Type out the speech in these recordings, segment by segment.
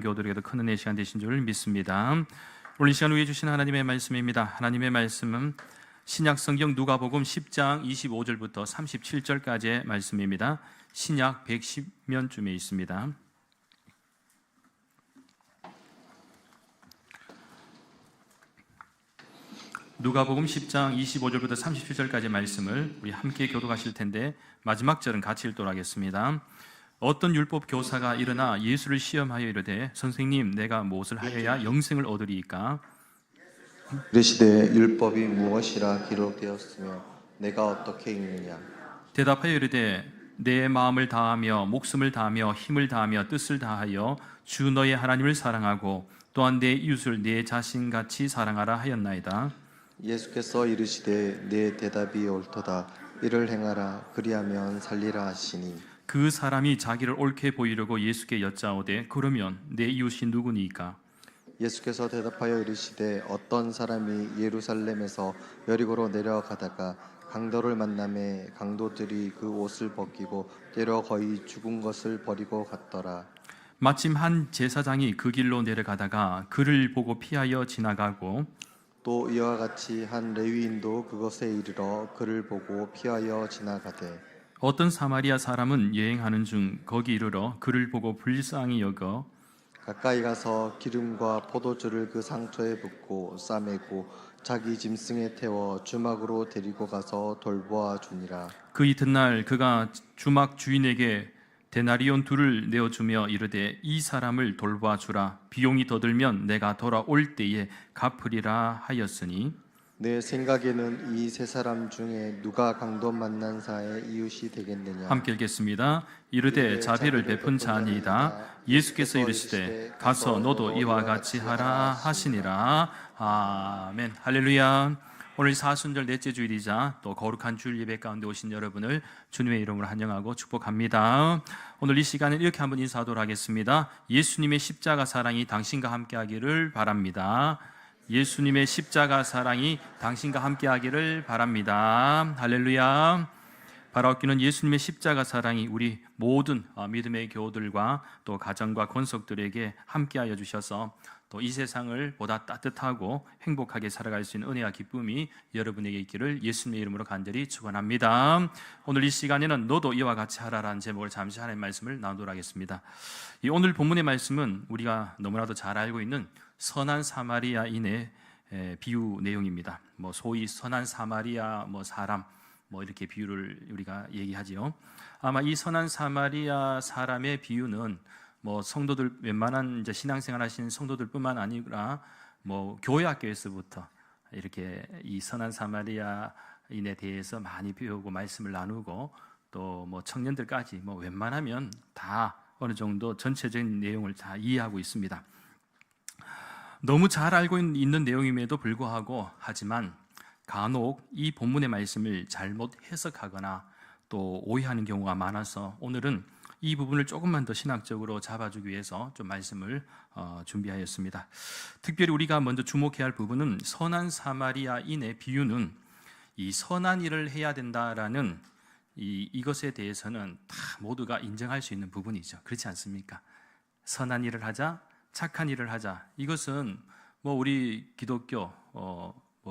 교우들에게도 큰 은혜의 시간 되신 줄 믿습니다. 오늘 이 시간 위해 주신 하나님의 말씀입니다. 하나님의 말씀은 신약 성경 누가복음 10장 25절부터 37절까지의 말씀입니다. 신약 110면쯤에 있습니다. 누가복음 10장 25절부터 37절까지의 말씀을 우리 함께 교독하실 텐데 마지막 절은 같이 읽도록 하겠습니다. 어떤 율법 교사가 일어나 예수를 시험하여 이르되 선생님 내가 무엇을 하여야 영생을 얻으리이까? 이르시되 율법이 무엇이라 기록되었으며 내가 어떻게 읽느냐? 대답하여 이르되 내 마음을 다하며 목숨을 다하며 힘을 다하며 뜻을 다하여 주 너의 하나님을 사랑하고 또한 내 이웃을 내 자신같이 사랑하라 하였나이다. 예수께서 이르시되 내 대답이 옳도다. 이를 행하라. 그리하면 살리라 하시니 그 사람이 자기를 옳게 보이려고 예수께 여짜오되 그러면 내 이웃이 누구니이까? 예수께서 대답하여 이르시되 어떤 사람이 예루살렘에서 여리고로 내려가다가 강도를 만나매 강도들이 그 옷을 벗기고 때려 거의 죽은 것을 버리고 갔더라. 마침 한 제사장이 그 길로 내려가다가 그를 보고 피하여 지나가고 또 이와 같이 한 레위인도 그것에 이르러 그를 보고 피하여 지나가되 어떤 사마리아 사람은 여행하는 중 거기 이르러 그를 보고 불쌍히 여겨 가까이 가서 기름과 포도주를 그 상처에 붓고 싸매고 자기 짐승에 태워 주막으로 데리고 가서 돌보아 주니라. 그 이튿날 그가 주막 주인에게 데나리온 둘을 내어주며 이르되 이 사람을 돌보아 주라. 비용이 더 들면 내가 돌아올 때에 갚으리라 하였으니 내 생각에는 이 세 사람 중에 누가 강도 만난 자의 이웃이 되겠느냐? 함께 읽겠습니다. 이르되 자비를 베푼 자니이다. 예수께서 이르시되 가서 너도 이와 같이 하라 하시니라. 아멘. 할렐루야. 오늘 사순절 넷째 주일이자 또 거룩한 주일 예배 가운데 오신 여러분을 주님의 이름으로 환영하고 축복합니다. 오늘 이 시간에 이렇게 한번 인사하도록 하겠습니다. 예수님의 십자가 사랑이 당신과 함께 하기를 바랍니다. 예수님의 십자가 사랑이 당신과 함께 하기를 바랍니다. 할렐루야. 바라옵기는 예수님의 십자가 사랑이 우리 모든 믿음의 교우들과 또 가정과 권속들에게 함께하여 주셔서 또 이 세상을 보다 따뜻하고 행복하게 살아갈 수 있는 은혜와 기쁨이 여러분에게 있기를 예수님의 이름으로 간절히 축원합니다. 오늘 이 시간에는 너도 이와 같이 하라라는 제목을 잠시 하나님의 말씀을 나누도록 하겠습니다. 이 오늘 본문의 말씀은 우리가 너무나도 잘 알고 있는 선한 사마리아인의 비유 내용입니다. 소위 선한 사마리아 사람 이렇게 비유를 우리가 얘기하지요. 아마 이 선한 사마리아 사람의 비유는 성도들 웬만한 이제 신앙생활 하시는 성도들뿐만 아니라 교회 학교에서부터 이렇게 이 선한 사마리아인에 대해서 많이 배우고 말씀을 나누고 또 청년들까지 웬만하면 다 어느 정도 전체적인 내용을 다 이해하고 있습니다. 너무 잘 알고 있는 내용임에도 불구하고 하지만 간혹 이 본문의 말씀을 잘못 해석하거나 또 오해하는 경우가 많아서 오늘은 이 부분을 조금만 더 신학적으로 잡아주기 위해서 좀 말씀을 준비하였습니다. 특별히 우리가 먼저 주목해야 할 부분은 선한 사마리아인의 비유는 이 선한 일을 해야 된다라는 이것에 대해서는 다 모두가 인정할 수 있는 부분이죠. 그렇지 않습니까? 선한 일을 하자, 착한 일을 하자. 이것은 우리 기독교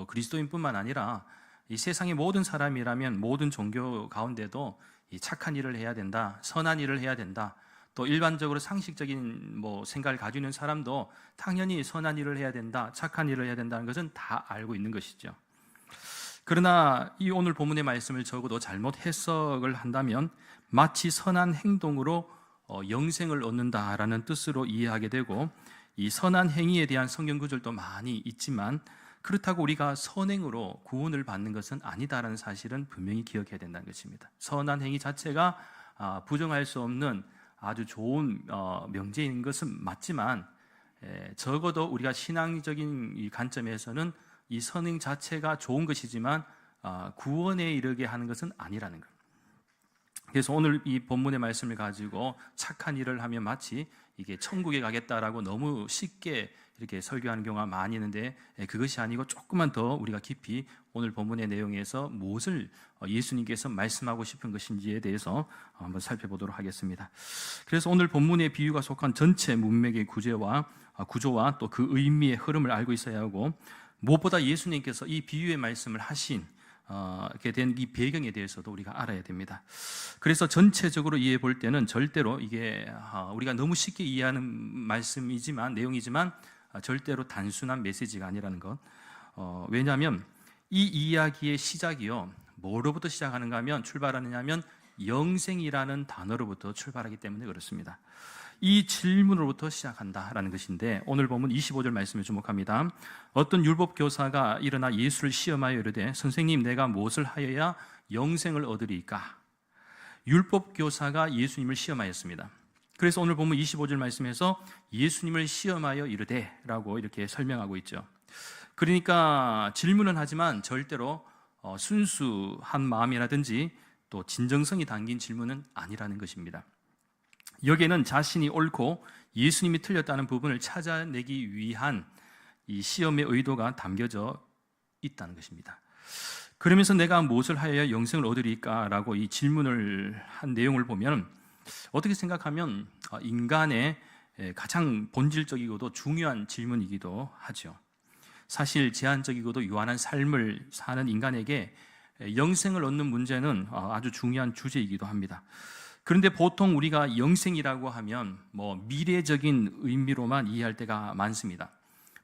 그리스도인뿐만 아니라 이 세상의 모든 사람이라면 모든 종교 가운데도 이 착한 일을 해야 된다, 선한 일을 해야 된다. 또 일반적으로 상식적인 생각을 가지고 있는 사람도 당연히 선한 일을 해야 된다, 착한 일을 해야 된다는 것은 다 알고 있는 것이죠. 그러나 이 오늘 본문의 말씀을 적어도 잘못 해석을 한다면 마치 선한 행동으로 영생을 얻는다라는 뜻으로 이해하게 되고 이 선한 행위에 대한 성경 구절도 많이 있지만 그렇다고 우리가 선행으로 구원을 받는 것은 아니다라는 사실은 분명히 기억해야 된다는 것입니다. 선한 행위 자체가 부정할 수 없는 아주 좋은 명제인 것은 맞지만 적어도 우리가 신앙적인 이 관점에서는 이 선행 자체가 좋은 것이지만 구원에 이르게 하는 것은 아니라는 것. 그래서 오늘 이 본문의 말씀을 가지고 착한 일을 하면 마치 이게 천국에 가겠다라고 너무 쉽게 이렇게 설교하는 경우가 많이 있는데 그것이 아니고 조금만 더 우리가 깊이 오늘 본문의 내용에서 무엇을 예수님께서 말씀하고 싶은 것인지에 대해서 한번 살펴보도록 하겠습니다. 그래서 오늘 본문의 비유가 속한 전체 문맥의 구조와 또 그 의미의 흐름을 알고 있어야 하고, 무엇보다 예수님께서 이 비유의 말씀을 하신 이렇게 된 이 배경에 대해서도 우리가 알아야 됩니다. 그래서 전체적으로 이해해 볼 때는 절대로 이게 우리가 너무 쉽게 이해하는 내용이지만 절대로 단순한 메시지가 아니라는 것. 왜냐하면 이 이야기의 시작이요, 뭐로부터 시작하는가 하면 출발하느냐면 영생이라는 단어로부터 출발하기 때문에 그렇습니다. 이 질문으로부터 시작한다라는 것인데, 오늘 보면 25절 말씀에 주목합니다. 어떤 율법교사가 일어나 예수를 시험하여 이르되 선생님, 내가 무엇을 하여야 영생을 얻으리까? 율법교사가 예수님을 시험하였습니다. 그래서 오늘 보면 25절 말씀에서 예수님을 시험하여 이르되 라고 이렇게 설명하고 있죠. 그러니까 질문은 하지만 절대로 순수한 마음이라든지 또 진정성이 담긴 질문은 아니라는 것입니다. 여기에는 자신이 옳고 예수님이 틀렸다는 부분을 찾아내기 위한 이 시험의 의도가 담겨져 있다는 것입니다. 그러면서 내가 무엇을 하여야 영생을 얻으리까? 라고 이 질문을 한 내용을 보면 어떻게 생각하면 인간의 가장 본질적이고도 중요한 질문이기도 하죠. 사실 제한적이고도 유한한 삶을 사는 인간에게 영생을 얻는 문제는 아주 중요한 주제이기도 합니다. 그런데 보통 우리가 영생이라고 하면 미래적인 의미로만 이해할 때가 많습니다.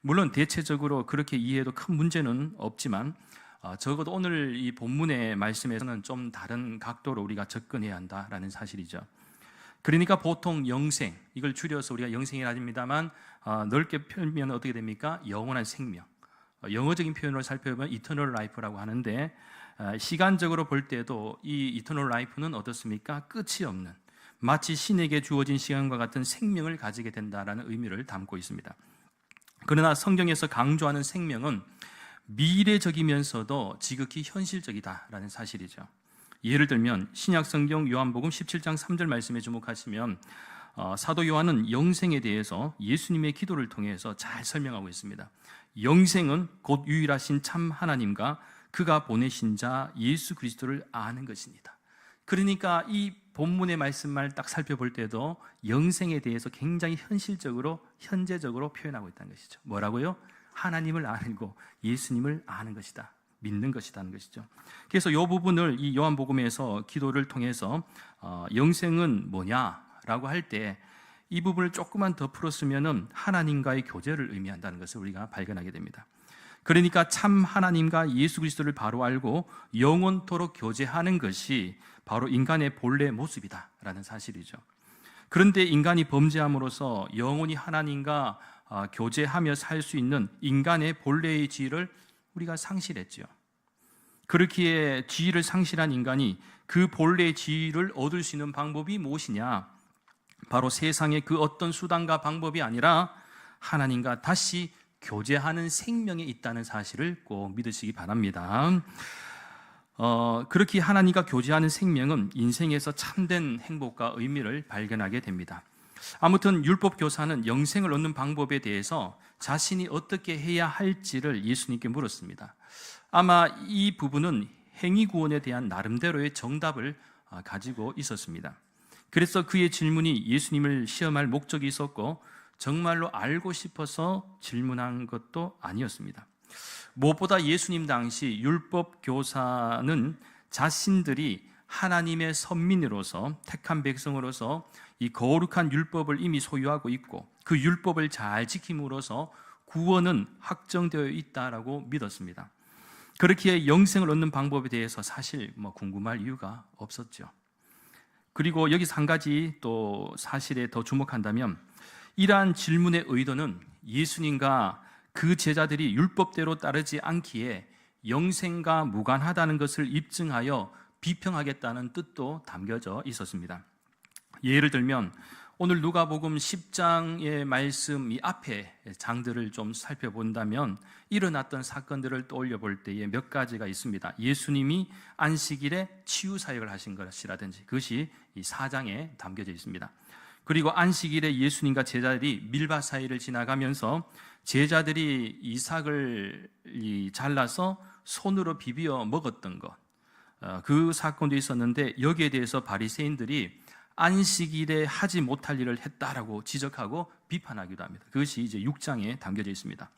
물론 대체적으로 그렇게 이해해도 큰 문제는 없지만 적어도 오늘 이 본문의 말씀에서는 좀 다른 각도로 우리가 접근해야 한다라는 사실이죠. 그러니까 보통 영생, 이걸 줄여서 우리가 영생이라 합니다만 넓게 표현하면 어떻게 됩니까? 영원한 생명. 영어적인 표현으로 살펴보면 eternal life라고 하는데, 시간적으로 볼 때도 이 eternal life는 어떻습니까? 끝이 없는, 마치 신에게 주어진 시간과 같은 생명을 가지게 된다라는 의미를 담고 있습니다. 그러나 성경에서 강조하는 생명은 미래적이면서도 지극히 현실적이다라는 사실이죠. 예를 들면 신약 성경 요한복음 17장 3절 말씀에 주목하시면 사도 요한은 영생에 대해서 예수님의 기도를 통해서 잘 설명하고 있습니다. 영생은 곧 유일하신 참 하나님과 그가 보내신 자 예수 그리스도를 아는 것입니다. 그러니까 이 본문의 말씀만 딱 살펴볼 때도 영생에 대해서 굉장히 현실적으로, 현재적으로 표현하고 있다는 것이죠. 뭐라고요? 하나님을 알고 예수님을 아는 것이다, 믿는 것이라는 것이죠. 그래서 이 부분을 이 요한복음에서 기도를 통해서 영생은 뭐냐라고 할 때 이 부분을 조금만 더 풀었으면 하나님과의 교제를 의미한다는 것을 우리가 발견하게 됩니다. 그러니까 참 하나님과 예수 그리스도를 바로 알고 영원토록 교제하는 것이 바로 인간의 본래 모습이다라는 사실이죠. 그런데 인간이 범죄함으로써 영원히 하나님과 교제하며 살 수 있는 인간의 본래의 지위를 우리가 상실했죠. 그렇기에 지위를 상실한 인간이 그 본래의 지위를 얻을 수 있는 방법이 무엇이냐? 바로 세상의 그 어떤 수단과 방법이 아니라 하나님과 다시 교제하는 생명에 있다는 사실을 꼭 믿으시기 바랍니다. 그렇게 하나님과 교제하는 생명은 인생에서 참된 행복과 의미를 발견하게 됩니다. 아무튼 율법 교사는 영생을 얻는 방법에 대해서 자신이 어떻게 해야 할지를 예수님께 물었습니다. 아마 이 부분은 행위 구원에 대한 나름대로의 정답을 가지고 있었습니다. 그래서 그의 질문이 예수님을 시험할 목적이 있었고 정말로 알고 싶어서 질문한 것도 아니었습니다. 무엇보다 예수님 당시 율법 교사는 자신들이 하나님의 선민으로서, 택한 백성으로서 이 거룩한 율법을 이미 소유하고 있고 그 율법을 잘 지킴으로써 구원은 확정되어 있다라고 믿었습니다. 그렇기에 영생을 얻는 방법에 대해서 사실 궁금할 이유가 없었죠. 그리고 여기서 한 가지 또 사실에 더 주목한다면, 이러한 질문의 의도는 예수님과 그 제자들이 율법대로 따르지 않기에 영생과 무관하다는 것을 입증하여 비평하겠다는 뜻도 담겨져 있었습니다. 예를 들면 오늘 누가복음 10장의 말씀 이 앞에 장들을 좀 살펴본다면 일어났던 사건들을 떠올려 볼 때에 몇 가지가 있습니다. 예수님이 안식일에 치유 사역을 하신 것이라든지, 그것이 이 4장에 담겨져 있습니다. 그리고 안식일에 예수님과 제자들이 밀밭 사이를 지나가면서 제자들이 이삭을 잘라서 손으로 비비어 먹었던 것, 그 사건도 있었는데 여기에 대해서 바리새인들이 안식일에 하지 못할 일을 했다라고 지적하고 비판하기도 합니다. 그것이 이제 6장에 담겨져 있습니다.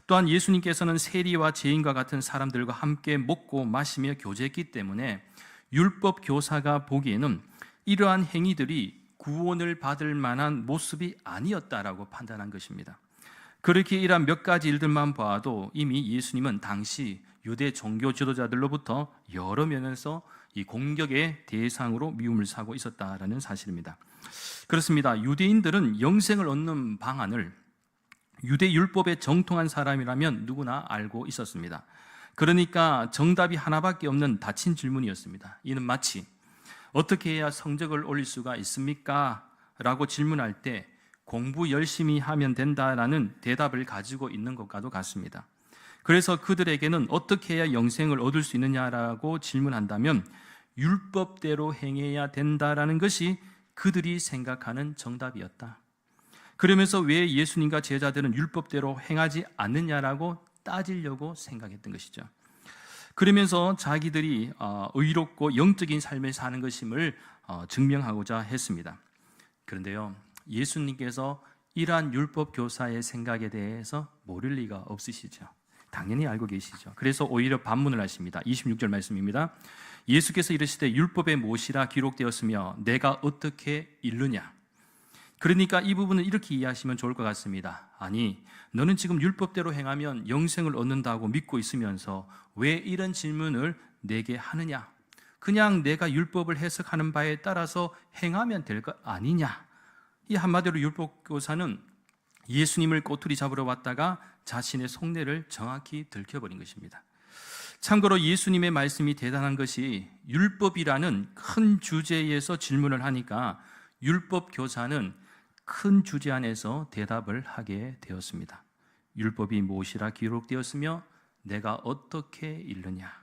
또한 예수님께서는 세리와 죄인과 같은 사람들과 함께 먹고 마시며 교제했기 때문에 율법 교사가 보기에는 이러한 행위들이 구원을 받을 만한 모습이 아니었다라고 판단한 것입니다. 그렇게 이러한 몇 가지 일들만 봐도 이미 예수님은 당시 유대 종교 지도자들로부터 여러 면에서 이 공격의 대상으로 미움을 사고 있었다라는 사실입니다. 그렇습니다. 유대인들은 영생을 얻는 방안을 유대 율법에 정통한 사람이라면 누구나 알고 있었습니다. 그러니까 정답이 하나밖에 없는 닫힌 질문이었습니다. 이는 마치 어떻게 해야 성적을 올릴 수가 있습니까? 라고 질문할 때 공부 열심히 하면 된다라는 대답을 가지고 있는 것과도 같습니다. 그래서 그들에게는 어떻게 해야 영생을 얻을 수 있느냐라고 질문한다면 율법대로 행해야 된다라는 것이 그들이 생각하는 정답이었다. 그러면서 왜 예수님과 제자들은 율법대로 행하지 않느냐라고 따지려고 생각했던 것이죠. 그러면서 자기들이 의롭고 영적인 삶을 사는 것임을 증명하고자 했습니다. 그런데요, 예수님께서 이러한 율법 교사의 생각에 대해서 모를 리가 없으시죠. 당연히 알고 계시죠. 그래서 오히려 반문을 하십니다. 26절 말씀입니다. 예수께서 이르시되 율법에 무엇이라 기록되었으며 내가 어떻게 읽느냐. 그러니까 이 부분을 이렇게 이해하시면 좋을 것 같습니다. 아니, 너는 지금 율법대로 행하면 영생을 얻는다고 믿고 있으면서 왜 이런 질문을 내게 하느냐? 그냥 내가 율법을 해석하는 바에 따라서 행하면 될 것 아니냐? 이 한마디로 율법교사는 예수님을 꼬투리 잡으러 왔다가 자신의 속내를 정확히 들켜버린 것입니다. 참고로 예수님의 말씀이 대단한 것이 율법이라는 큰 주제에서 질문을 하니까 율법교사는 큰 주제 안에서 대답을 하게 되었습니다. 율법이 무엇이라 기록되었으며 내가 어떻게 읽느냐.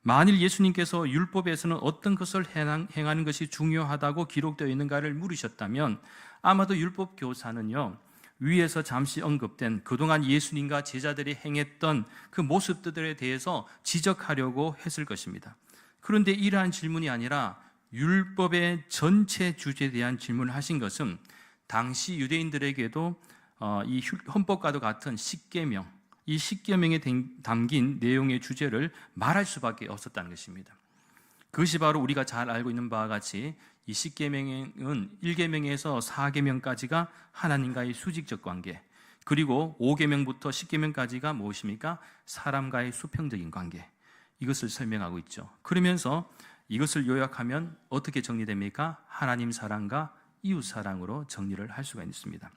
만일 예수님께서 율법에서는 어떤 것을 행하는 것이 중요하다고 기록되어 있는가를 물으셨다면 아마도 율법교사는요, 위에서 잠시 언급된 그동안 예수님과 제자들이 행했던 그 모습들에 대해서 지적하려고 했을 것입니다. 그런데 이러한 질문이 아니라 율법의 전체 주제에 대한 질문을 하신 것은 당시 유대인들에게도 이 헌법과도 같은 십계명, 이 십계명에 담긴 내용의 주제를 말할 수밖에 없었다는 것입니다. 그것이 바로 우리가 잘 알고 있는 바와 같이 이 십계명은 1계명에서 4계명까지가 하나님과의 수직적 관계, 그리고 5계명부터 10계명까지가 무엇입니까? 사람과의 수평적인 관계, 이것을 설명하고 있죠. 그러면서 이것을 요약하면 어떻게 정리됩니까? 하나님 사랑과 이웃 사랑으로 정리를 할 수가 있습니다.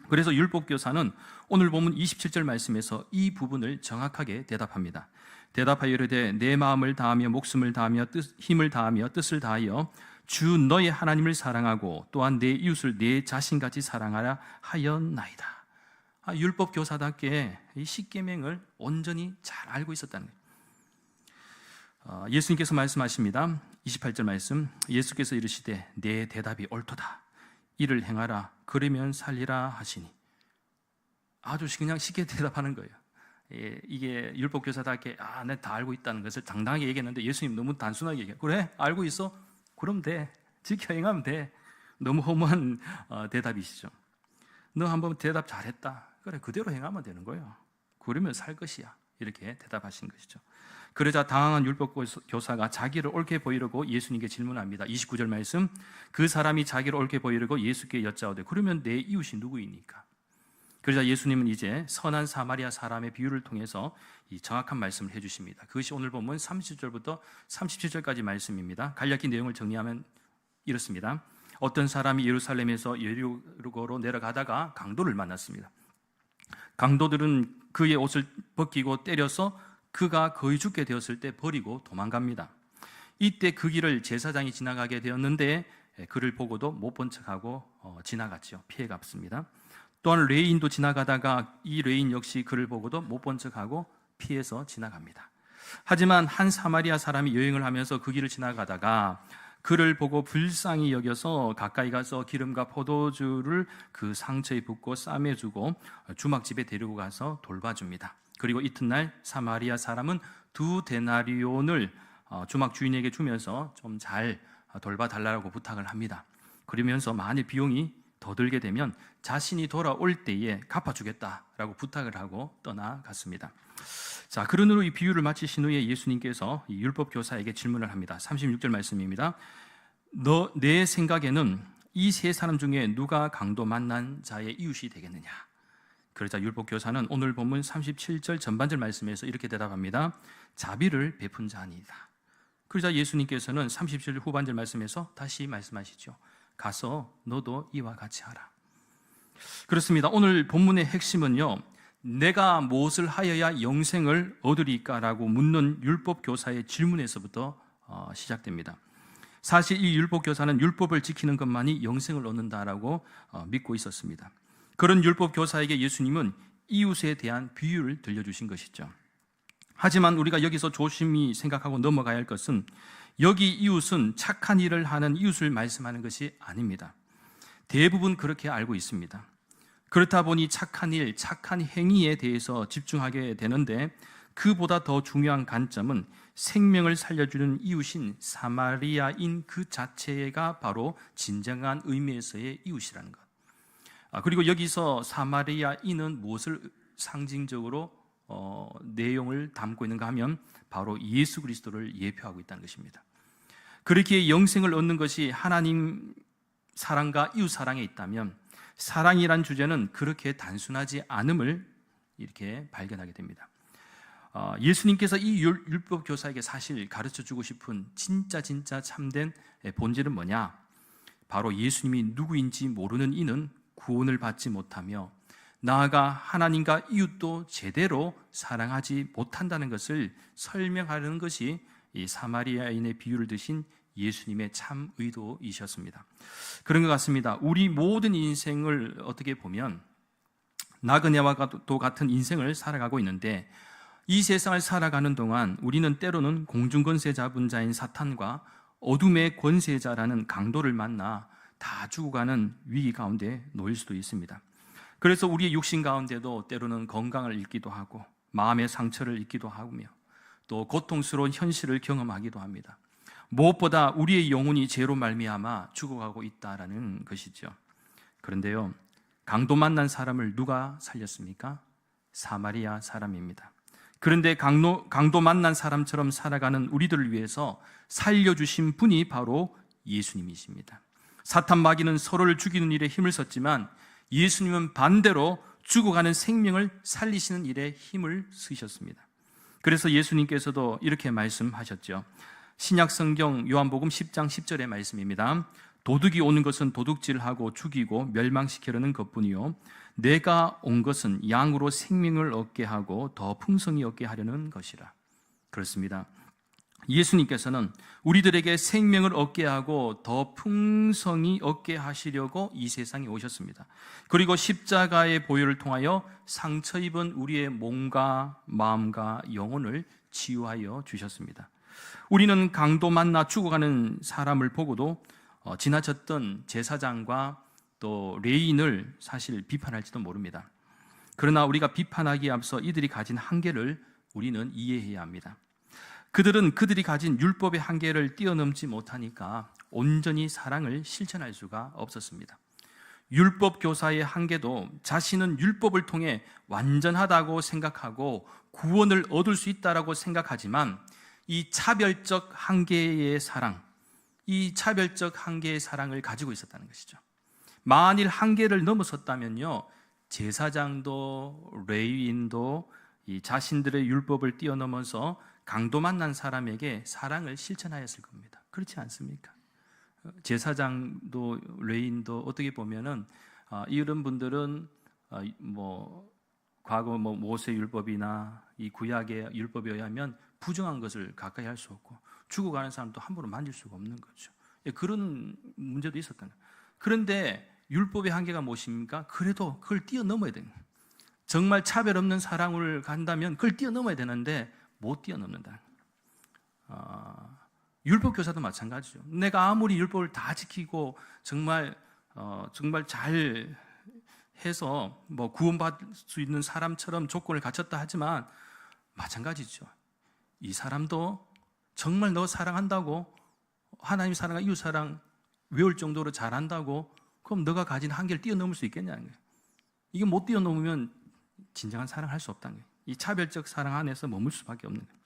그래서 율법교사는 오늘 본문 27절 말씀에서 이 부분을 정확하게 대답합니다. 대답하여 이르되 내 마음을 다하며 목숨을 다하며 힘을 다하며 뜻을 다하여 주 너의 하나님을 사랑하고 또한 내 이웃을 내 자신같이 사랑하라 하였나이다. 율법교사답게 이 십계명을 온전히 잘 알고 있었다는 거예요. 예수님께서 말씀하십니다. 28절 말씀, 예수께서 이르시되 내 대답이 옳도다. 이를 행하라. 그러면 살리라 하시니. 아주 그냥 쉽게 대답하는 거예요. 이게 율법교사답게 내가 다 알고 있다는 것을 당당하게 얘기했는데 예수님 너무 단순하게 얘기해요. 그래? 알고 있어? 그럼 돼. 지켜 행하면 돼. 너무 허무한 대답이시죠. 너 한번 대답 잘했다. 그래, 그대로 행하면 되는 거예요. 그러면 살 것이야. 이렇게 대답하신 것이죠. 그러자 당황한 율법교사가 자기를 옳게 보이려고 예수님께 질문합니다. 29절 말씀, 그 사람이 자기를 옳게 보이려고 예수께 여짜오되 그러면 내 이웃이 누구이니까? 그러자 예수님은 이제 선한 사마리아 사람의 비유를 통해서 이 정확한 말씀을 해주십니다. 그것이 오늘 보면 30절부터 37절까지 말씀입니다. 간략히 내용을 정리하면 이렇습니다. 어떤 사람이 예루살렘에서 여리고로 내려가다가 강도를 만났습니다. 강도들은 그의 옷을 벗기고 때려서 그가 거의 죽게 되었을 때 버리고 도망갑니다. 이때 그 길을 제사장이 지나가게 되었는데 그를 보고도 못 본 척하고 지나갔죠. 피해갔습니다. 또한 레인도 지나가다가 이 레인 역시 그를 보고도 못 본 척하고 피해서 지나갑니다. 하지만 한 사마리아 사람이 여행을 하면서 그 길을 지나가다가 그를 보고 불쌍히 여겨서 가까이 가서 기름과 포도주를 그 상처에 붓고 싸매주고 주막집에 데리고 가서 돌봐줍니다. 그리고 이튿날 사마리아 사람은 2데나리온을 주막 주인에게 주면서 좀 잘 돌봐달라고 부탁을 합니다. 그러면서 만일 비용이 더 들게 되면 자신이 돌아올 때에 갚아주겠다라고 부탁을 하고 떠나갔습니다. 자, 그런 후로 이 비유를 마치신 후에 예수님께서 이 율법 교사에게 질문을 합니다. 36절 말씀입니다. 내 생각에는 이 세 사람 중에 누가 강도 만난 자의 이웃이 되겠느냐? 그러자 율법 교사는 오늘 본문 37절 전반절 말씀에서 이렇게 대답합니다. 자비를 베푼 자니이다. 그러자 예수님께서는 37절 후반절 말씀에서 다시 말씀하시죠. 가서 너도 이와 같이 하라. 그렇습니다. 오늘 본문의 핵심은요, 내가 무엇을 하여야 영생을 얻으리까라고 묻는 율법 교사의 질문에서부터 시작됩니다. 사실 이 율법 교사는 율법을 지키는 것만이 영생을 얻는다라고 믿고 있었습니다. 그런 율법 교사에게 예수님은 이웃에 대한 비유를 들려주신 것이죠. 하지만 우리가 여기서 조심히 생각하고 넘어가야 할 것은 여기 이웃은 착한 일을 하는 이웃을 말씀하는 것이 아닙니다. 대부분 그렇게 알고 있습니다. 그렇다 보니 착한 일, 착한 행위에 대해서 집중하게 되는데 그보다 더 중요한 관점은 생명을 살려주는 이웃인 사마리아인 그 자체가 바로 진정한 의미에서의 이웃이라는 것. 그리고 여기서 사마리아인은 무엇을 상징적으로 내용을 담고 있는가 하면 바로 예수 그리스도를 예표하고 있다는 것입니다. 그렇게 영생을 얻는 것이 하나님 사랑과 이웃 사랑에 있다면 사랑이란 주제는 그렇게 단순하지 않음을 이렇게 발견하게 됩니다. 예수님께서 이 율법 교사에게 사실 가르쳐주고 싶은 진짜 참된 본질은 뭐냐? 바로 예수님이 누구인지 모르는 이는 구원을 받지 못하며 나아가 하나님과 이웃도 제대로 사랑하지 못한다는 것을 설명하는 것이 이 사마리아인의 비유를 드신 예수님의 참 의도이셨습니다. 그런 것 같습니다. 우리 모든 인생을 어떻게 보면 나그네와도 같은 인생을 살아가고 있는데 이 세상을 살아가는 동안 우리는 때로는 공중권세 잡은 자인 사탄과 어둠의 권세자라는 강도를 만나 다 죽어가는 위기 가운데 놓일 수도 있습니다. 그래서 우리의 육신 가운데도 때로는 건강을 잃기도 하고 마음의 상처를 입기도 하며 또 고통스러운 현실을 경험하기도 합니다. 무엇보다 우리의 영혼이 죄로 말미암아 죽어가고 있다라는 것이죠. 그런데요, 강도 만난 사람을 누가 살렸습니까? 사마리아 사람입니다. 그런데 강도 만난 사람처럼 살아가는 우리들을 위해서 살려주신 분이 바로 예수님이십니다. 사탄 마귀는 서로를 죽이는 일에 힘을 썼지만 예수님은 반대로 죽어가는 생명을 살리시는 일에 힘을 쓰셨습니다. 그래서 예수님께서도 이렇게 말씀하셨죠. 신약 성경 요한복음 10장 10절의 말씀입니다. 도둑이 오는 것은 도둑질하고 죽이고 멸망시키려는 것뿐이요 내가 온 것은 양으로 생명을 얻게 하고 더 풍성히 얻게 하려는 것이라. 그렇습니다. 예수님께서는 우리들에게 생명을 얻게 하고 더 풍성히 얻게 하시려고 이 세상에 오셨습니다. 그리고 십자가의 보혈을 통하여 상처 입은 우리의 몸과 마음과 영혼을 치유하여 주셨습니다. 우리는 강도 만나 죽어가는 사람을 보고도 지나쳤던 제사장과 또 레인을 사실 비판할지도 모릅니다. 그러나 우리가 비판하기에 앞서 이들이 가진 한계를 우리는 이해해야 합니다. 그들이 가진 율법의 한계를 뛰어넘지 못하니까 온전히 사랑을 실천할 수가 없었습니다. 율법 교사의 한계도 자신은 율법을 통해 완전하다고 생각하고 구원을 얻을 수 있다고 생각하지만 이 차별적 한계의 사랑을 가지고 있었다는 것이죠. 만일 한계를 넘어섰다면요, 제사장도 레위인도 이 자신들의 율법을 뛰어넘어서 강도 만난 사람에게 사랑을 실천하였을 겁니다. 그렇지 않습니까? 제사장도 레위인도 어떻게 보면은 이런 분들은 과거 모세 율법이나 이 구약의 율법에 의하면 부정한 것을 가까이 할 수 없고 죽어가는 사람도 함부로 만질 수가 없는 거죠. 그런 문제도 있었던 거예요. 그런데 율법의 한계가 무엇입니까? 그래도 그걸 뛰어넘어야 됩니다. 정말 차별 없는 사랑을 간다면 그걸 뛰어넘어야 되는데 못 뛰어넘는다. 율법 교사도 마찬가지죠. 내가 아무리 율법을 다 지키고 정말 잘 해서 뭐 구원받을 수 있는 사람처럼 조건을 갖췄다 하지만 마찬가지죠. 이 사람도 정말 너 사랑한다고, 하나님 사랑과 이웃 사랑 외울 정도로 잘한다고, 그럼 너가 가진 한계를 뛰어넘을 수 있겠냐는 거예요. 이게 못 뛰어넘으면 진정한 사랑을 할 수 없다는 거예요. 이 차별적 사랑 안에서 머물 수밖에 없는 거예요.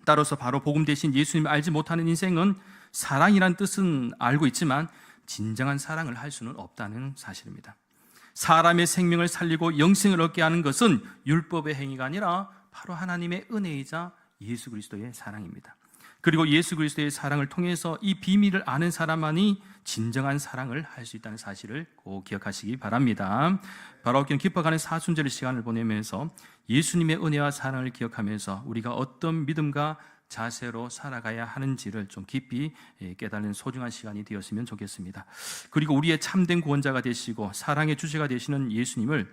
따라서 바로 복음 대신 예수님을 알지 못하는 인생은 사랑이란 뜻은 알고 있지만 진정한 사랑을 할 수는 없다는 사실입니다. 사람의 생명을 살리고 영생을 얻게 하는 것은 율법의 행위가 아니라 바로 하나님의 은혜이자 예수 그리스도의 사랑입니다. 그리고 예수 그리스도의 사랑을 통해서 이 비밀을 아는 사람만이 진정한 사랑을 할 수 있다는 사실을 꼭 기억하시기 바랍니다. 바로 깊어가는 사순절 시간을 보내면서 예수님의 은혜와 사랑을 기억하면서 우리가 어떤 믿음과 자세로 살아가야 하는지를 좀 깊이 깨닫는 소중한 시간이 되었으면 좋겠습니다. 그리고 우리의 참된 구원자가 되시고 사랑의 주제가 되시는 예수님을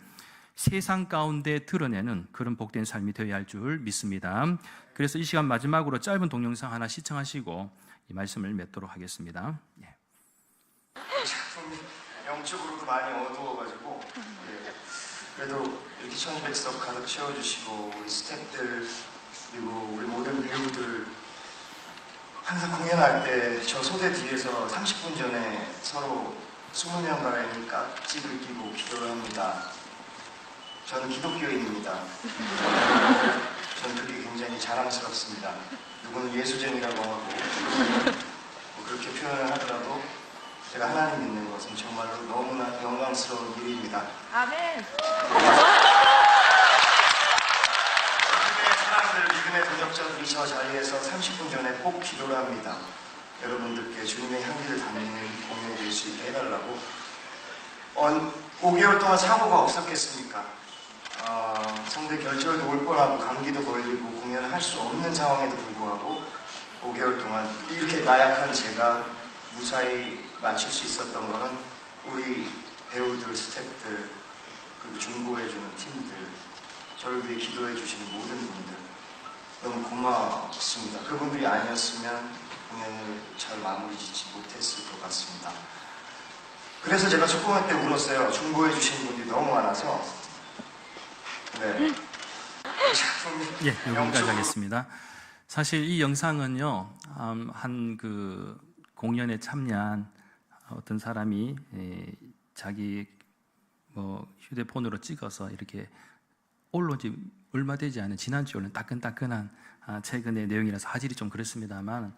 세상 가운데 드러내는 그런 복된 삶이 되어야 할 줄 믿습니다. 그래서 이 시간 마지막으로 짧은 동영상 하나 시청하시고 이 말씀을 맺도록 하겠습니다. 작품이 영적으로도 많이 어두워가지고 그래도 이렇게 1200석 가득 채워주시고 우리 스태프들 그리고 우리 모든 배우들 항상 공연할 때 저 소대 뒤에서 30분 전에 서로 20명 가량이 깍지를 끼고 기도를 합니다. 저는 기독교인입니다. 저는 그게 굉장히 자랑스럽습니다. 누구는 예수쟁이라고 하고 그렇게 표현을 하더라도 제가 하나님 믿는 것은 정말로 너무나 영광스러운 일입니다. 아멘. 믿음의 도적자들이 저 자리에서 30분 전에 꼭 기도를 합니다. 여러분들께 주님의 향기를 담는 공연이 될 수 있게 해달라고. 5개월 동안 사고가 없었겠습니까? 성대 결절도 올 뻔하고 감기도 걸리고 공연을 할 수 없는 상황에도 불구하고 5개월 동안 이렇게 나약한 제가 무사히 마칠 수 있었던 거는 우리 배우들, 스태프들, 그리고 중보해주는 팀들, 저를 위해 기도해주시는 모든 분들 너무 고맙습니다. 그분들이 아니었으면 공연을 잘 마무리 짓지 못했을 것 같습니다. 그래서 제가 소공회 때 울었어요. 중보해주신 분들이 너무 많아서. 네. 여기까지 하겠습니다. 사실 이 영상은요, 한 그 공연에 참여한 어떤 사람이 자기 뭐 휴대폰으로 찍어서 이렇게 올라온 지 얼마 되지 않은 지난주에 올린 따끈따끈한 최근의 내용이라서 화질이 좀 그렇습니다만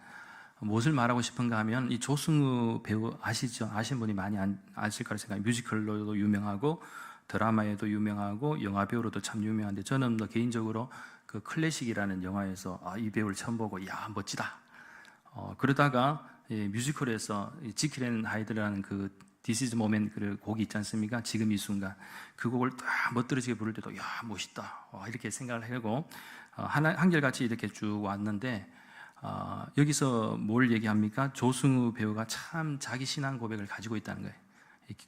무엇을 말하고 싶은가 하면 이 조승우 배우 아시죠? 아시는 분이 많이 아실 거라 생각해요. 뮤지컬로도 유명하고 드라마에도 유명하고 영화 배우로도 참 유명한데 저는 개인적으로 그 클래식이라는 영화에서 이 배우를 처음 보고 야 멋지다. 그러다가 뮤지컬에서 지킬 앤 하이드라는 그 This is moment 그 곡이 있지 않습니까? 지금 이 순간 그 곡을 딱 멋들어지게 부를 때도 야 멋있다 이렇게 생각을 하고 한결같이 이렇게 쭉 왔는데 여기서 뭘 얘기합니까? 조승우 배우가 참 자기 신앙 고백을 가지고 있다는 거예요.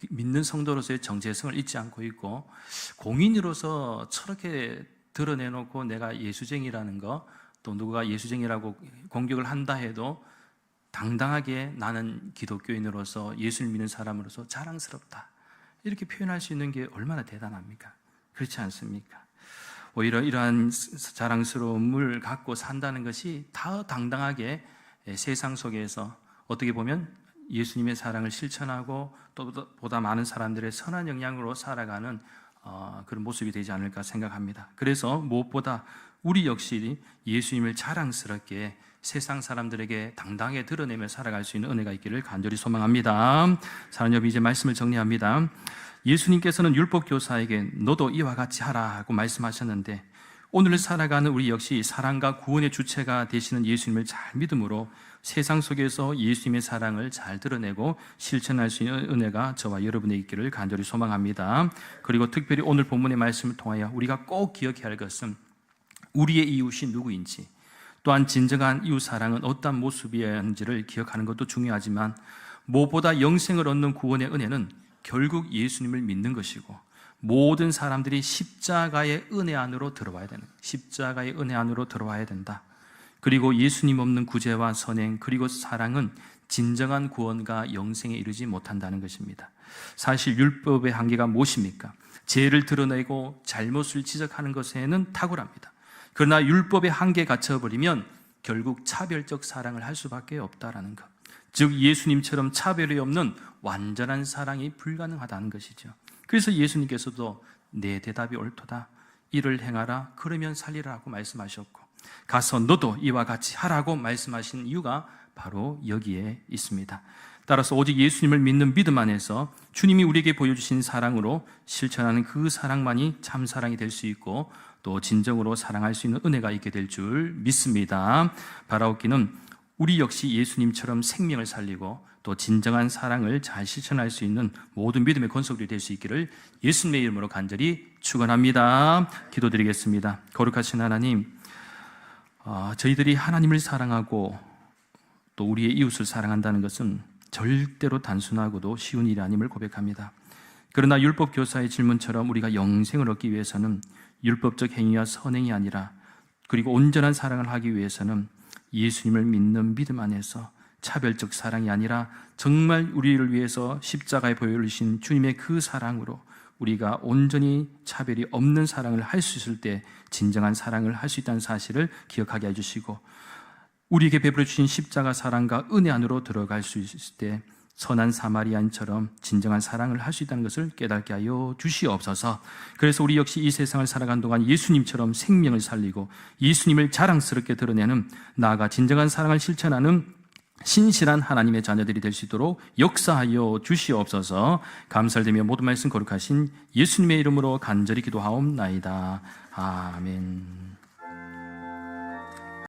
믿는 성도로서의 정체성을 잊지 않고 있고 공인으로서 저렇게 드러내놓고 내가 예수쟁이라는 거, 또 누가 예수쟁이라고 공격을 한다 해도 당당하게 나는 기독교인으로서 예수를 믿는 사람으로서 자랑스럽다 이렇게 표현할 수 있는 게 얼마나 대단합니까? 그렇지 않습니까? 오히려 이러한 자랑스러움을 갖고 산다는 것이 더 당당하게 세상 속에서 어떻게 보면 예수님의 사랑을 실천하고 또 보다 많은 사람들의 선한 영향으로 살아가는 그런 모습이 되지 않을까 생각합니다. 그래서 무엇보다 우리 역시 예수님을 자랑스럽게 세상 사람들에게 당당하게 드러내며 살아갈 수 있는 은혜가 있기를 간절히 소망합니다. 사랑하는 여러분, 이제 말씀을 정리합니다. 예수님께서는 율법교사에게 너도 이와 같이 하라고 말씀하셨는데 오늘 살아가는 우리 역시 사랑과 구원의 주체가 되시는 예수님을 잘 믿음으로 세상 속에서 예수님의 사랑을 잘 드러내고 실천할 수 있는 은혜가 저와 여러분에 있기를 간절히 소망합니다. 그리고 특별히 오늘 본문의 말씀을 통하여 우리가 꼭 기억해야 할 것은 우리의 이웃이 누구인지, 또한 진정한 이웃 사랑은 어떤 모습이었는지를 기억하는 것도 중요하지만 무엇보다 영생을 얻는 구원의 은혜는 결국 예수님을 믿는 것이고 모든 사람들이 십자가의 은혜 안으로 들어와야 되는, 십자가의 은혜 안으로 들어와야 된다. 그리고 예수님 없는 구제와 선행 그리고 사랑은 진정한 구원과 영생에 이르지 못한다는 것입니다. 사실 율법의 한계가 무엇입니까? 죄를 드러내고 잘못을 지적하는 것에는 탁월합니다. 그러나 율법의 한계에 갇혀버리면 결국 차별적 사랑을 할 수밖에 없다라는 것. 즉 예수님처럼 차별이 없는 완전한 사랑이 불가능하다는 것이죠. 그래서 예수님께서도 내 대답이 옳도다. 이를 행하라. 그러면 살리라고 말씀하셨고 가서 너도 이와 같이 하라고 말씀하신 이유가 바로 여기에 있습니다. 따라서 오직 예수님을 믿는 믿음 안에서 주님이 우리에게 보여주신 사랑으로 실천하는 그 사랑만이 참 사랑이 될 수 있고 또 진정으로 사랑할 수 있는 은혜가 있게 될 줄 믿습니다. 바라옵기는 우리 역시 예수님처럼 생명을 살리고 또 진정한 사랑을 잘 실천할 수 있는 모든 믿음의 권속들이 될 수 있기를 예수님의 이름으로 간절히 축원합니다. 기도드리겠습니다. 거룩하신 하나님, 저희들이 하나님을 사랑하고 또 우리의 이웃을 사랑한다는 것은 절대로 단순하고도 쉬운 일이 아님을 고백합니다. 그러나 율법 교사의 질문처럼 우리가 영생을 얻기 위해서는 율법적 행위와 선행이 아니라 그리고 온전한 사랑을 하기 위해서는 예수님을 믿는 믿음 안에서 차별적 사랑이 아니라 정말 우리를 위해서 십자가에 보여주신 주님의 그 사랑으로 우리가 온전히 차별이 없는 사랑을 할 수 있을 때 진정한 사랑을 할 수 있다는 사실을 기억하게 해주시고 우리에게 베풀어 주신 십자가 사랑과 은혜 안으로 들어갈 수 있을 때 선한 사마리아인처럼 진정한 사랑을 할 수 있다는 것을 깨닫게 하여 주시옵소서. 그래서 우리 역시 이 세상을 살아간 동안 예수님처럼 생명을 살리고 예수님을 자랑스럽게 드러내는 나아가 진정한 사랑을 실천하는 신실한 하나님의 자녀들이 될 수 있도록 역사하여 주시옵소서. 감사드리며 모든 말씀 거룩하신 예수님의 이름으로 간절히 기도하옵나이다. 아멘.